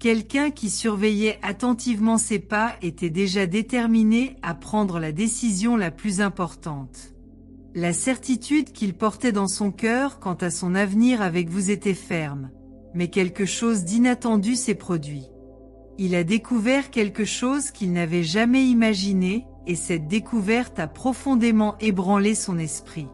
Quelqu'un qui surveillait attentivement ses pas était déjà déterminé à prendre la décision la plus importante. La certitude qu'il portait dans son cœur quant à son avenir avec vous était ferme, mais quelque chose d'inattendu s'est produit. Il a découvert quelque chose qu'il n'avait jamais imaginé, et cette découverte a profondément ébranlé son esprit.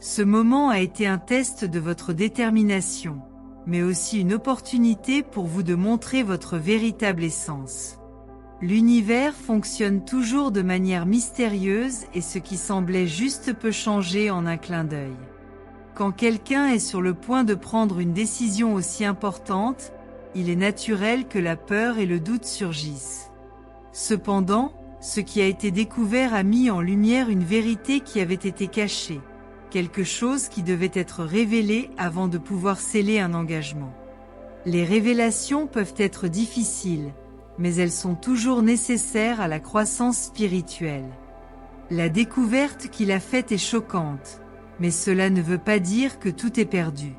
Ce moment a été un test de votre détermination, mais aussi une opportunité pour vous de montrer votre véritable essence. L'univers fonctionne toujours de manière mystérieuse et ce qui semblait juste peut changer en un clin d'œil. Quand quelqu'un est sur le point de prendre une décision aussi importante, il est naturel que la peur et le doute surgissent. Cependant, ce qui a été découvert a mis en lumière une vérité qui avait été cachée, quelque chose qui devait être révélé avant de pouvoir sceller un engagement. Les révélations peuvent être difficiles, mais elles sont toujours nécessaires à la croissance spirituelle. La découverte qu'il a faite est choquante, mais cela ne veut pas dire que tout est perdu.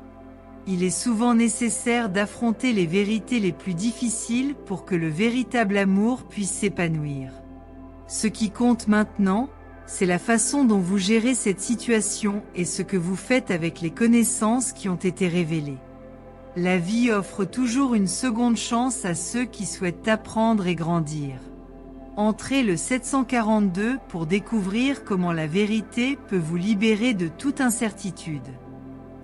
Il est souvent nécessaire d'affronter les vérités les plus difficiles pour que le véritable amour puisse s'épanouir. Ce qui compte maintenant, c'est la façon dont vous gérez cette situation et ce que vous faites avec les connaissances qui ont été révélées. La vie offre toujours une seconde chance à ceux qui souhaitent apprendre et grandir. Entrez le 742 pour découvrir comment la vérité peut vous libérer de toute incertitude.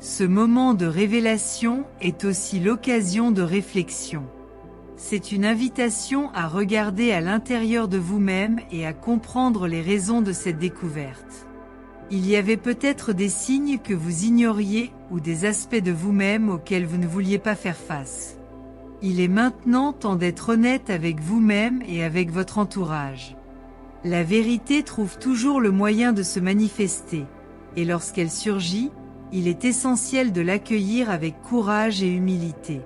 Ce moment de révélation est aussi l'occasion de réflexion. C'est une invitation à regarder à l'intérieur de vous-même et à comprendre les raisons de cette découverte. Il y avait peut-être des signes que vous ignoriez ou des aspects de vous-même auxquels vous ne vouliez pas faire face. Il est maintenant temps d'être honnête avec vous-même et avec votre entourage. La vérité trouve toujours le moyen de se manifester, et lorsqu'elle surgit, il est essentiel de l'accueillir avec courage et humilité.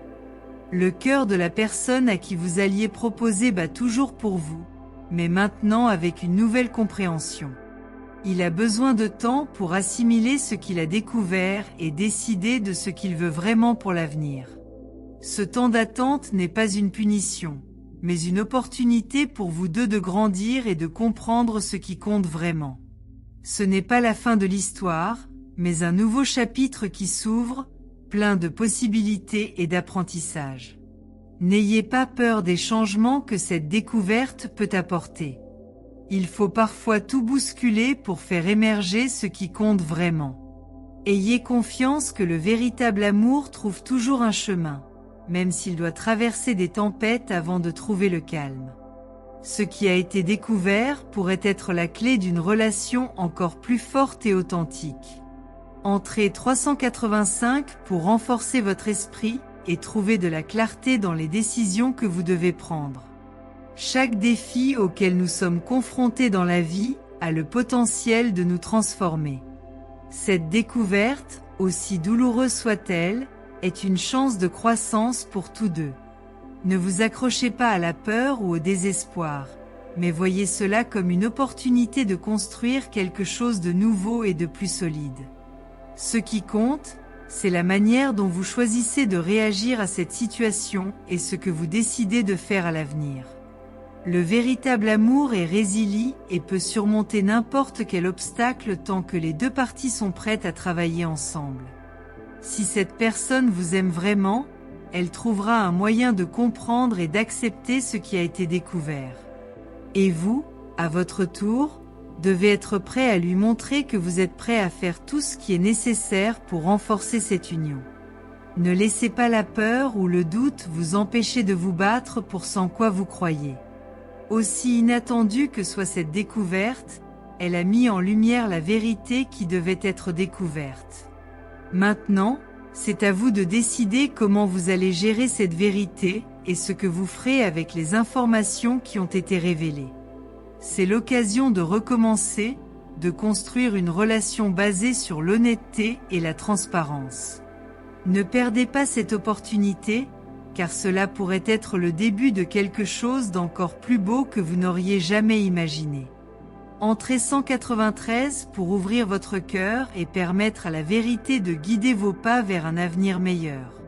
Le cœur de la personne à qui vous alliez proposer bat toujours pour vous, mais maintenant avec une nouvelle compréhension. Il a besoin de temps pour assimiler ce qu'il a découvert et décider de ce qu'il veut vraiment pour l'avenir. Ce temps d'attente n'est pas une punition, mais une opportunité pour vous deux de grandir et de comprendre ce qui compte vraiment. Ce n'est pas la fin de l'histoire, mais un nouveau chapitre qui s'ouvre, plein de possibilités et d'apprentissage. N'ayez pas peur des changements que cette découverte peut apporter. Il faut parfois tout bousculer pour faire émerger ce qui compte vraiment. Ayez confiance que le véritable amour trouve toujours un chemin, même s'il doit traverser des tempêtes avant de trouver le calme. Ce qui a été découvert pourrait être la clé d'une relation encore plus forte et authentique. Entrez 385 pour renforcer votre esprit et trouver de la clarté dans les décisions que vous devez prendre. Chaque défi auquel nous sommes confrontés dans la vie a le potentiel de nous transformer. Cette découverte, aussi douloureuse soit-elle, est une chance de croissance pour tous deux. Ne vous accrochez pas à la peur ou au désespoir, mais voyez cela comme une opportunité de construire quelque chose de nouveau et de plus solide. Ce qui compte, c'est la manière dont vous choisissez de réagir à cette situation et ce que vous décidez de faire à l'avenir. Le véritable amour est résilient et peut surmonter n'importe quel obstacle tant que les deux parties sont prêtes à travailler ensemble. Si cette personne vous aime vraiment, elle trouvera un moyen de comprendre et d'accepter ce qui a été découvert. Et vous, à votre tour, devez être prêt à lui montrer que vous êtes prêt à faire tout ce qui est nécessaire pour renforcer cette union. Ne laissez pas la peur ou le doute vous empêcher de vous battre pour ce en quoi vous croyez. Aussi inattendue que soit cette découverte, elle a mis en lumière la vérité qui devait être découverte. Maintenant, c'est à vous de décider comment vous allez gérer cette vérité et ce que vous ferez avec les informations qui ont été révélées. C'est l'occasion de recommencer, de construire une relation basée sur l'honnêteté et la transparence. Ne perdez pas cette opportunité, car cela pourrait être le début de quelque chose d'encore plus beau que vous n'auriez jamais imaginé. Entrez 193 pour ouvrir votre cœur et permettre à la vérité de guider vos pas vers un avenir meilleur.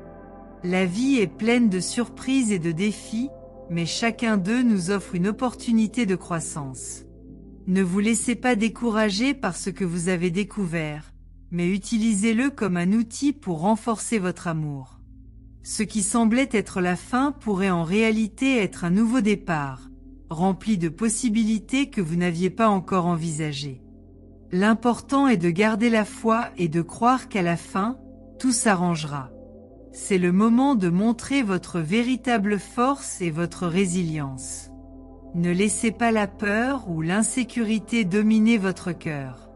La vie est pleine de surprises et de défis, mais chacun d'eux nous offre une opportunité de croissance. Ne vous laissez pas décourager par ce que vous avez découvert, mais utilisez-le comme un outil pour renforcer votre amour. Ce qui semblait être la fin pourrait en réalité être un nouveau départ, rempli de possibilités que vous n'aviez pas encore envisagées. L'important est de garder la foi et de croire qu'à la fin, tout s'arrangera. C'est le moment de montrer votre véritable force et votre résilience. Ne laissez pas la peur ou l'insécurité dominer votre cœur.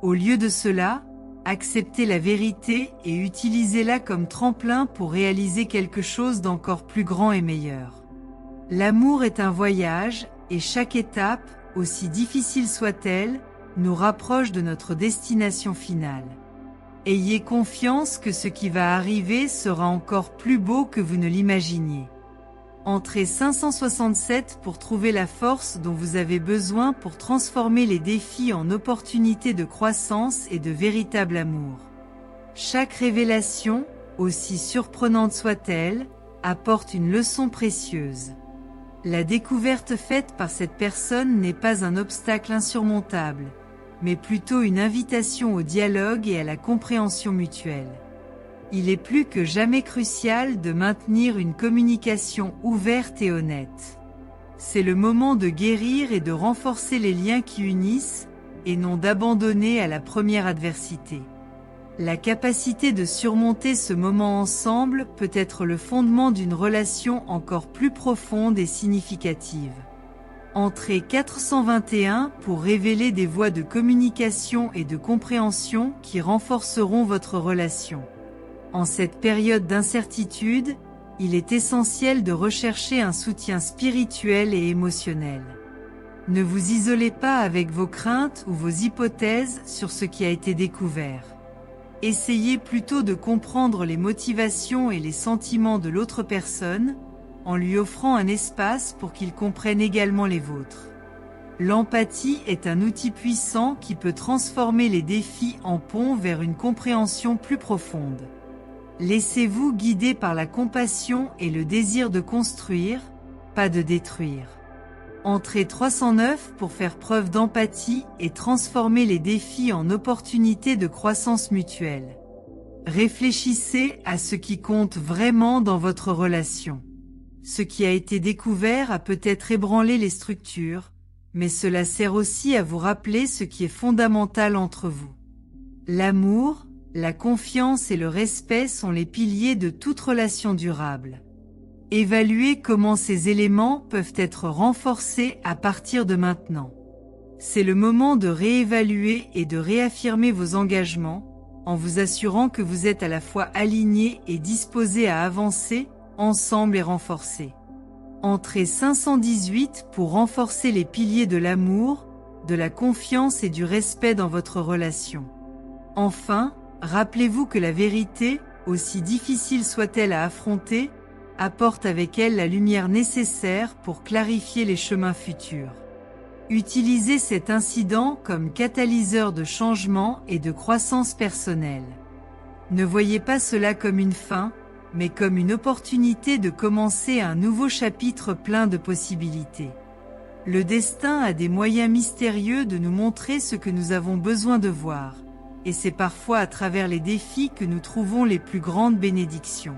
Au lieu de cela, acceptez la vérité et utilisez-la comme tremplin pour réaliser quelque chose d'encore plus grand et meilleur. L'amour est un voyage, et chaque étape, aussi difficile soit-elle, nous rapproche de notre destination finale. Ayez confiance que ce qui va arriver sera encore plus beau que vous ne l'imaginiez. Entrez 567 pour trouver la force dont vous avez besoin pour transformer les défis en opportunités de croissance et de véritable amour. Chaque révélation, aussi surprenante soit-elle, apporte une leçon précieuse. La découverte faite par cette personne n'est pas un obstacle insurmontable, mais plutôt une invitation au dialogue et à la compréhension mutuelle. Il est plus que jamais crucial de maintenir une communication ouverte et honnête. C'est le moment de guérir et de renforcer les liens qui unissent, et non d'abandonner à la première adversité. La capacité de surmonter ce moment ensemble peut être le fondement d'une relation encore plus profonde et significative. Entrez 421 pour révéler des voies de communication et de compréhension qui renforceront votre relation. En cette période d'incertitude, il est essentiel de rechercher un soutien spirituel et émotionnel. Ne vous isolez pas avec vos craintes ou vos hypothèses sur ce qui a été découvert. Essayez plutôt de comprendre les motivations et les sentiments de l'autre personne, en lui offrant un espace pour qu'il comprenne également les vôtres. L'empathie est un outil puissant qui peut transformer les défis en pont vers une compréhension plus profonde. Laissez-vous guider par la compassion et le désir de construire, pas de détruire. Entrez 309 pour faire preuve d'empathie et transformer les défis en opportunités de croissance mutuelle. Réfléchissez à ce qui compte vraiment dans votre relation. Ce qui a été découvert a peut-être ébranlé les structures, mais cela sert aussi à vous rappeler ce qui est fondamental entre vous. L'amour, la confiance et le respect sont les piliers de toute relation durable. Évaluez comment ces éléments peuvent être renforcés à partir de maintenant. C'est le moment de réévaluer et de réaffirmer vos engagements, en vous assurant que vous êtes à la fois alignés et disposés à avancer, ensemble et renforcés. Entrez 518 pour renforcer les piliers de l'amour, de la confiance et du respect dans votre relation. Enfin, rappelez-vous que la vérité, aussi difficile soit-elle à affronter, apporte avec elle la lumière nécessaire pour clarifier les chemins futurs. Utilisez cet incident comme catalyseur de changement et de croissance personnelle. Ne voyez pas cela comme une fin, mais comme une opportunité de commencer un nouveau chapitre plein de possibilités. Le destin a des moyens mystérieux de nous montrer ce que nous avons besoin de voir, et c'est parfois à travers les défis que nous trouvons les plus grandes bénédictions.